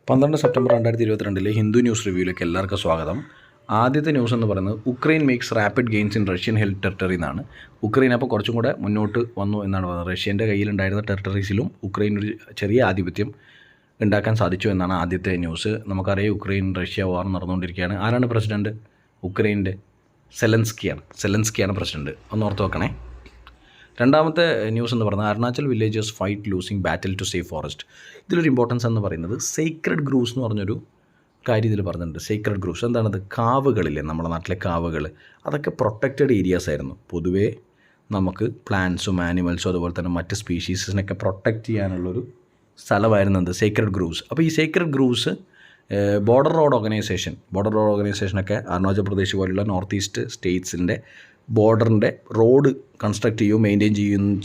12 September 2022 Hindu news റിവ്യൂയിലേക്ക് എല്ലാവർക്കും സ്വാഗതം. ആദ്യത്തെ ന്യൂസ് എന്ന് പറയുന്നത് Ukraine makes rapid gains in Russian held territory എന്നാണ്. ഉക്രൈൻ അപ്പോൾ കുറച്ചും കൂടെ മുന്നോട്ട് വന്നു എന്നാണ് പറയുന്നത്. റഷ്യൻ്റെ കയ്യിലുണ്ടായിരുന്ന ടെറിട്ടറീസിലും ഉക്രൈൻ ഒരു ചെറിയ ആധിപത്യം ഉണ്ടാക്കാൻ സാധിച്ചു എന്നാണ് ആദ്യത്തെ ന്യൂസ്. നമുക്കറിയാം ഉക്രൈൻ റഷ്യ വാർ നടന്നുകൊണ്ടിരിക്കുകയാണ്. ആരാണ് പ്രസിഡൻറ്റ്? ഉക്രൈൻ്റെ സെലൻസ്കിയാണ് പ്രസിഡൻറ്റ്. ഒന്ന് ഓർത്ത് വെക്കണേ. രണ്ടാമത്തെ ന്യൂസ് എന്ന് പറയുന്നത് Arunachal villagers fight losing battle to save forest. ഇതിലൊരു ഇമ്പോർട്ടൻസ് എന്ന് പറയുന്നത് സേക്രഡ് ഗ്രൂവ്സ് എന്ന് പറഞ്ഞൊരു കാര്യം ഇതിൽ പറഞ്ഞിട്ടുണ്ട്. സേക്രഡ് ഗ്രൂവ്സ് എന്താണത്? കാവുകളില്ലേ, നമ്മുടെ നാട്ടിലെ കാവുകൾ, അതൊക്കെ പ്രൊട്ടക്റ്റഡ് ഏരിയാസ് ആയിരുന്നു. പൊതുവേ നമുക്ക് പ്ലാന്റ്സും ആനിമൽസും അതുപോലെ തന്നെ മറ്റ് സ്പീഷീസിനൊക്കെ പ്രൊട്ടക്റ്റ് ചെയ്യാനുള്ളൊരു സ്ഥലമായിരുന്നത് സേക്രഡ് ഗ്രൂവ്സ്. അപ്പോൾ ഈ സേക്രഡ് ഗ്രൂവ്സ് ബോർഡർ റോഡ് ഓർഗനൈസേഷനൊക്കെ അരുണാചൽ പ്രദേശ് പോലുള്ള നോർത്ത് ഈസ്റ്റ് സ്റ്റേറ്റ്സിൻ്റെ ബോർഡറിൻ്റെ റോഡ് കൺസ്ട്രക്റ്റ് ചെയ്യുകയും മെയിൻറ്റെയിൻ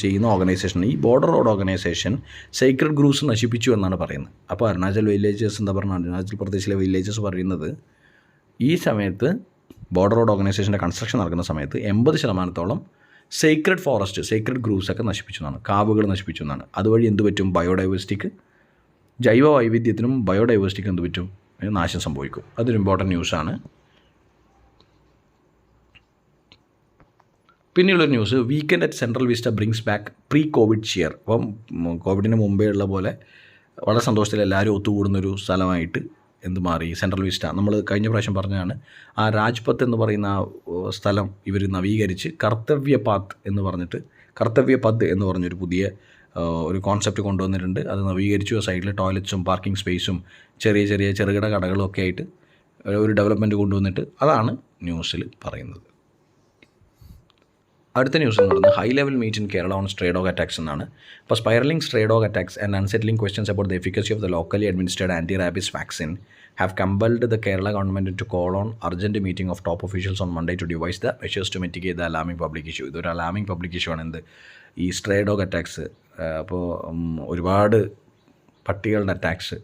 ചെയ്യുന്ന ഓർഗനൈസേഷൻ. ഈ border road organisation sacred groves നശിപ്പിച്ചു എന്നാണ് പറയുന്നത്. അപ്പോൾ അരുണാചൽ വില്ലേജേഴ്സ് എന്താ പറയുക, അരുണാചൽ പ്രദേശിലെ വില്ലേജേഴ്സ് പറയുന്നത് ഈ സമയത്ത് ബോർഡർ റോഡ് ഓർഗനൈസേഷൻ്റെ കൺസ്ട്രക്ഷൻ നടക്കുന്ന സമയത്ത് 80% സേക്രഡ് സേക്രഡ് ഗ്രൂവ്സ് ഒക്കെ നശിപ്പിച്ചു എന്നാണ്, കാവുകൾ നശിപ്പിച്ചു എന്നാണ്. അതുവഴി എന്ത് പറ്റും? ബയോഡൈവേഴ്സിറ്റിക്ക്, ജൈവ വൈവിധ്യത്തിനും ബയോഡൈവേഴ്സിറ്റിക്ക് എന്ത് പറ്റും? നാശം സംഭവിക്കും. അതൊരു ഇമ്പോർട്ടൻറ്റ് ന്യൂസാണ്. പിന്നെയുള്ളൊരു news, weekend at Central Vista brings back pre Covid cheer. അപ്പം കോവിഡിന് മുമ്പേ ഉള്ള പോലെ വളരെ സന്തോഷത്തിൽ എല്ലാവരും ഒത്തുകൂടുന്നൊരു സ്ഥലമായിട്ട് എന്ത് മാറി? Central vista. നമ്മൾ കഴിഞ്ഞ പ്രാവശ്യം പറഞ്ഞതാണ്, ആ രാജ്പത്ത് എന്ന് പറയുന്ന ആ സ്ഥലം ഇവർ നവീകരിച്ച് കർത്തവ്യ പദ് എന്ന് പറഞ്ഞൊരു പുതിയ ഒരു കോൺസെപ്റ്റ് കൊണ്ടുവന്നിട്ടുണ്ട്. അത് നവീകരിച്ചു. സൈഡിൽ ടോയ്ലറ്റ്സും പാർക്കിംഗ് സ്പേസും ചെറുകിട കടകളും ഒക്കെ ആയിട്ട് ഒരു ഡെവലപ്മെൻറ്റ് കൊണ്ടുവന്നിട്ട് അതാണ് ന്യൂസിൽ പറയുന്നത്. അടുത്ത ന്യൂസ് എന്ന് പറയുന്നത് high level meet in Kerala on stray dog attacks എന്നാണ്. അപ്പോൾ spiralling stray dog attacks and unsettling questions about the efficacy of the locally administered anti rabies vaccine have compelled the Kerala government to call on urgent meeting of top officials on Monday to devise the measures to mitigate the alarming public issue. ഇതൊരു alarming public issue ആണ്. ഈ stray dog attacks. അപ്പോൾ ഒരുപാട് പട്ടികളുടെ attacks,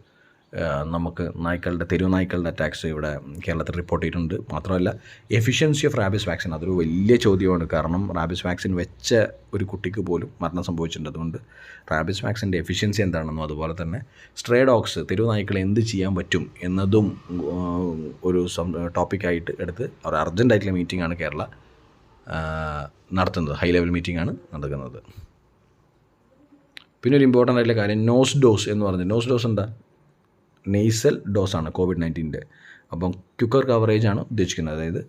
നമുക്ക് തെരുവ് നായ്ക്കളുടെ attacks ഇവിടെ കേരളത്തിൽ റിപ്പോർട്ട് ചെയ്തിട്ടുണ്ട്. മാത്രമല്ല എഫിഷ്യൻസി ഓഫ് റാബിസ് വാക്സിൻ, അതൊരു വലിയ ചോദ്യമാണ്. കാരണം റാബിസ് വാക്സിൻ വെച്ച ഒരു കുട്ടിക്ക് പോലും മരണം സംഭവിച്ചിട്ടുണ്ട്. അതുകൊണ്ട് റാബിസ് വാക്സിൻ്റെ എഫിഷ്യൻസി എന്താണെന്നും അതുപോലെ തന്നെ സ്ട്രേ ഡോഗ്സ്, തെരുവ് നായ്ക്കളെ എന്ത് ചെയ്യാൻ പറ്റും എന്നതും ഒരു ടോപ്പിക്കായിട്ട് എടുത്ത് ഒരു അർജൻറ്റായിട്ടുള്ള മീറ്റിംഗാണ് കേരള നടത്തുന്നത്. ഹൈ ലെവൽ മീറ്റിംഗാണ് നടക്കുന്നത്. പിന്നെ ഒരു ഇമ്പോർട്ടൻ്റ് ആയിട്ടുള്ള കാര്യം നോസ് ഡോസ് എന്ന് പറഞ്ഞത്. നോസ് ഡോസ് എന്താ? നെയ്സൽ ഡോസാണ് കോവിഡ്-19. അപ്പം ക്യുക്കർ കവറേജാണ് ഉദ്ദേശിക്കുന്നത്. അതായത്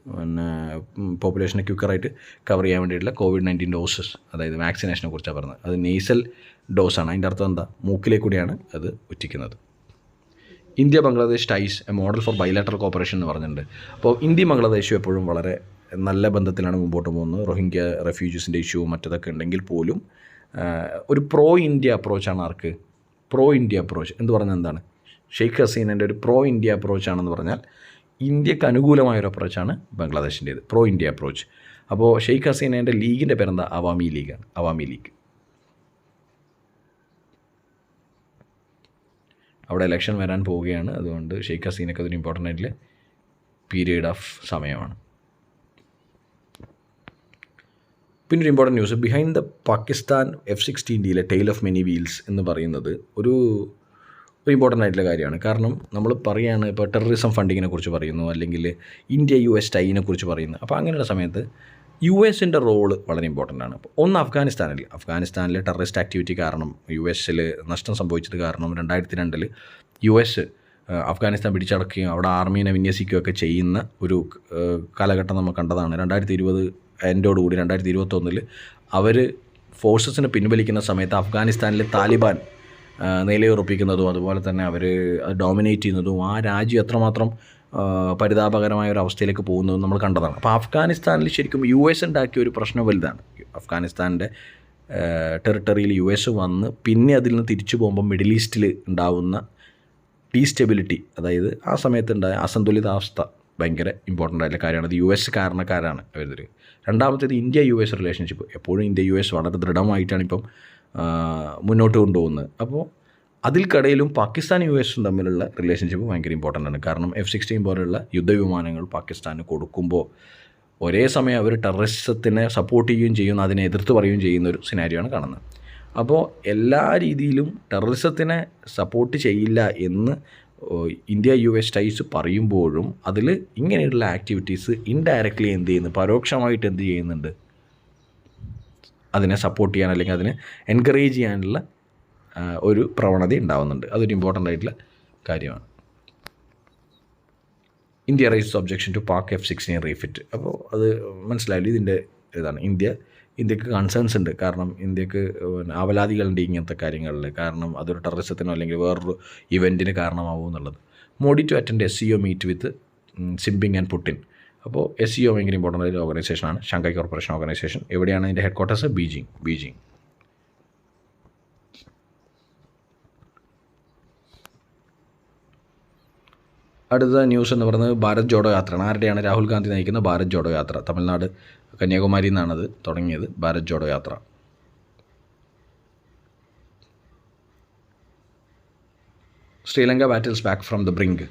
പോപ്പുലേഷനെ ക്യുക്കറായിട്ട് കവർ ചെയ്യാൻ വേണ്ടിയിട്ടുള്ള കോവിഡ്-19 ഡോസസ്, അതായത് വാക്സിനേഷനെ കുറിച്ചാണ് പറഞ്ഞത്. അത് നെയ്സൽ ഡോസാണ്. അതിൻ്റെ അർത്ഥം എന്താ? മൂക്കിലേക്ക് കൂടിയാണ് അത് ഉറ്റിക്കുന്നത്. India Bangladesh ties a model for bilateral cooperation എന്ന് പറഞ്ഞിട്ടുണ്ട്. അപ്പോൾ ഇന്ത്യ ബംഗ്ലാദേശും എപ്പോഴും വളരെ നല്ല ബന്ധത്തിലാണ് മുമ്പോട്ട് പോകുന്നത്. റോഹിംഗ്യ റെഫ്യൂജീസിൻ്റെ ഇഷ്യൂ മറ്റതൊക്കെ ഉണ്ടെങ്കിൽ പോലും ഒരു പ്രോ ഇന്ത്യ അപ്രോച്ചാണ്. ആർക്ക്? പ്രോ ഇന്ത്യ അപ്രോച്ച് എന്ന് പറഞ്ഞാൽ എന്താണ്? ഷെയ്ഖ് ഹസീനൻ്റെ ഒരു പ്രോ ഇന്ത്യ അപ്രോച്ചാണെന്ന് പറഞ്ഞാൽ ഇന്ത്യക്ക് അനുകൂലമായൊരു അപ്രോച്ചാണ് ബംഗ്ലാദേശിൻ്റേത്, പ്രോ ഇന്ത്യ അപ്രോച്ച്. അപ്പോൾ ഷെയ്ഖ് ഹസീനൻ്റെ ലീഗിൻ്റെ പേരെന്താ? അവാമി ലീഗ്. അവിടെ ഇലക്ഷൻ വരാൻ പോവുകയാണ്. അതുകൊണ്ട് ഷെയ്ഖ് ഹസീനയ്ക്ക് അതൊരു ഇമ്പോർട്ടൻ്റ് ആയിട്ടുള്ള പീരീഡ് ഓഫ് സമയമാണ്. പിന്നെ ഒരു important news, behind the Pakistan F-16 tale of many wheels എന്ന് പറയുന്നത് ഒരു ഇമ്പോർട്ടൻ്റ് ആയിട്ടുള്ള കാര്യമാണ്. കാരണം നമ്മൾ പറയുകയാണ്, ഇപ്പോൾ ടെററിസം ഫണ്ടിങ്ങിനെ കുറിച്ച് പറയുന്നു, അല്ലെങ്കിൽ ഇന്ത്യ US ടൈനെ കുറിച്ച് പറയുന്നു. അപ്പോൾ അങ്ങനെയുള്ള സമയത്ത് US-ൻ്റെ റോള് വളരെ ഇമ്പോർട്ടൻ്റ് ആണ്. ഒന്ന് അഫ്ഗാനിസ്ഥാനിലെ ടെററിസ്റ്റ് ആക്ടിവിറ്റി കാരണം US-ൽ നഷ്ടം സംഭവിച്ചത് കാരണം 2002 US അഫ്ഗാനിസ്ഥാൻ പിടിച്ചടക്കുകയും അവിടെ ആർമീനെ വിന്യസിക്കുകയൊക്കെ ചെയ്യുന്ന ഒരു കാലഘട്ടം നമ്മൾ കണ്ടതാണ്. 2020 എൻഡോടുകൂടി 2021 അവർ ഫോഴ്സസിനെ പിൻവലിക്കുന്ന സമയത്ത് അഫ്ഗാനിസ്ഥാനിലെ താലിബാൻ നിലയുറപ്പിക്കുന്നതും അതുപോലെ തന്നെ അവർ ഡോമിനേറ്റ് ചെയ്യുന്നതും ആ രാജ്യം എത്രമാത്രം പരിതാപകരമായ ഒരു അവസ്ഥയിലേക്ക് പോകുന്നതും നമ്മൾ കണ്ടതാണ്. അപ്പോൾ അഫ്ഗാനിസ്ഥാനിൽ ശരിക്കും US ഉണ്ടാക്കിയ ഒരു പ്രശ്നം വലുതാണ്. അഫ്ഗാനിസ്ഥാൻ്റെ ടെറിട്ടറിയിൽ US വന്ന് പിന്നെ അതിൽ നിന്ന് തിരിച്ചു പോകുമ്പോൾ മിഡിൽ ഈസ്റ്റിൽ ഉണ്ടാവുന്ന ഡീസ്റ്റെബിലിറ്റി, അതായത് ആ സമയത്തുണ്ടായ അസന്തുലിതാവസ്ഥ ഭയങ്കര ഇമ്പോർട്ടൻ്റ് ആയിട്ടുള്ള കാര്യമാണ്. അത് US കാരണക്കാരാണ് അവർ. രണ്ടാമത്തേത് ഇന്ത്യ US റിലേഷൻഷിപ്പ്. എപ്പോഴും ഇന്ത്യ US വളരെ ദൃഢമായിട്ടാണ് ഇപ്പം മുന്നോട്ട് കൊണ്ടുപോകുന്നത്. അപ്പോൾ അതിൽക്കിടയിലും പാകിസ്ഥാൻ US തമ്മിലുള്ള റിലേഷൻഷിപ്പ് ഭയങ്കര ഇമ്പോർട്ടൻ്റ് ആണ്. കാരണം F-16 പോലുള്ള യുദ്ധവിമാനങ്ങൾ പാകിസ്ഥാന് കൊടുക്കുമ്പോൾ ഒരേ സമയം അവർ ടെററിസത്തിനെ സപ്പോർട്ട് ചെയ്യുകയും ചെയ്യുന്നു, അതിനെ എതിർത്ത് പറയുകയും ചെയ്യുന്ന ഒരു സിനാരിയാണ് കാണുന്നത്. അപ്പോൾ എല്ലാ രീതിയിലും ടെററിസത്തിനെ സപ്പോർട്ട് ചെയ്യില്ല എന്ന് ഇന്ത്യ യു എസ് ടൈസ് പറയുമ്പോഴും അതിൽ ഇങ്ങനെയുള്ള ആക്ടിവിറ്റീസ് ഇൻഡയറക്റ്റ്ലി എന്ത് ചെയ്യുന്നു, പരോക്ഷമായിട്ട് എന്ത് ചെയ്യുന്നുണ്ട്, അതിനെ സപ്പോർട്ട് ചെയ്യാൻ അല്ലെങ്കിൽ അതിനെ എൻകറേജ് ചെയ്യാനുള്ള ഒരു പ്രവണത ഉണ്ടാകുന്നുണ്ട്. അതൊരു ഇമ്പോർട്ടൻ്റ് ആയിട്ടുള്ള കാര്യമാണ്. India raises objection to Pak F-16 refit. അപ്പോൾ അത് മനസ്സിലായില്ല, ഇതിൻ്റെ ഇതാണ്. ഇന്ത്യക്ക് കൺസേൺസ് ഉണ്ട്. കാരണം ഇന്ത്യക്ക് അവലാതികളുണ്ട് ഇങ്ങനത്തെ കാര്യങ്ങളിൽ. കാരണം അതൊരു ടെററിസത്തിനോ അല്ലെങ്കിൽ വേറൊരു ഇവൻറ്റിന് കാരണമാവും എന്നുള്ളത്. Modi to attend SCO meet with Xi Jinping and Putin. അപ്പോൾ SCO ഭയങ്കര ഇമ്പോർട്ടൻ്റ് ആയിട്ടുള്ള ഓർഗനൈസേഷനാണ്, ഷാങ്ഹായ് കോർപ്പറേഷൻ ഓർഗനൈസേഷൻ. എവിടെയാണ് അതിൻ്റെ ഹെഡ് ക്വാർട്ടേഴ്സ്? ബീജിംഗ്. അടുത്ത ന്യൂസ് എന്ന് പറയുന്നത് ഭാരത് ജോഡോ യാത്രയാണ്. ആരുടെയാണ്? രാഹുൽ ഗാന്ധി നയിക്കുന്ന ഭാരത് ജോഡോ യാത്ര. തമിഴ്നാട് കന്യാകുമാരിയിൽ നിന്നാണത് തുടങ്ങിയത്, ഭാരത് ജോഡോ യാത്ര. Sri Lanka battles back from the brink,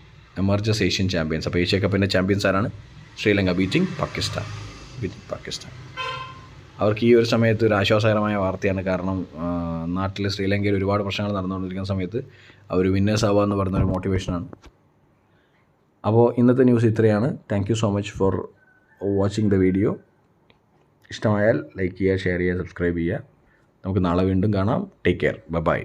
emerges Asian champions. അപ്പോൾ ഏഷ്യ കപ്പിൻ്റെ ചാമ്പ്യൻസ് ആരാണ്? ശ്രീലങ്ക ബീറ്റിംഗ് പാകിസ്ഥാൻ. അവർക്ക് ഈ ഒരു സമയത്ത് ഒരു ആശ്വാസകരമായ വാർത്തയാണ്. കാരണം നാട്ടിൽ ശ്രീലങ്കയിൽ ഒരുപാട് പ്രശ്നങ്ങൾ നടന്നുകൊണ്ടിരിക്കുന്ന സമയത്ത് അവർ വിന്നേഴ്സ് ആവുക എന്ന് പറയുന്നൊരു മോട്ടിവേഷനാണ്. അപ്പോൾ ഇന്നത്തെ ന്യൂസ് ഇത്രയാണ്. Thank you so much for watching the video. ഇഷ്ടമായാൽ ലൈക്ക് ചെയ്യുക, ഷെയർ ചെയ്യുക, സബ്സ്ക്രൈബ് ചെയ്യുക. നമുക്ക് നാളെ വീണ്ടും കാണാം. Take care. ബൈ.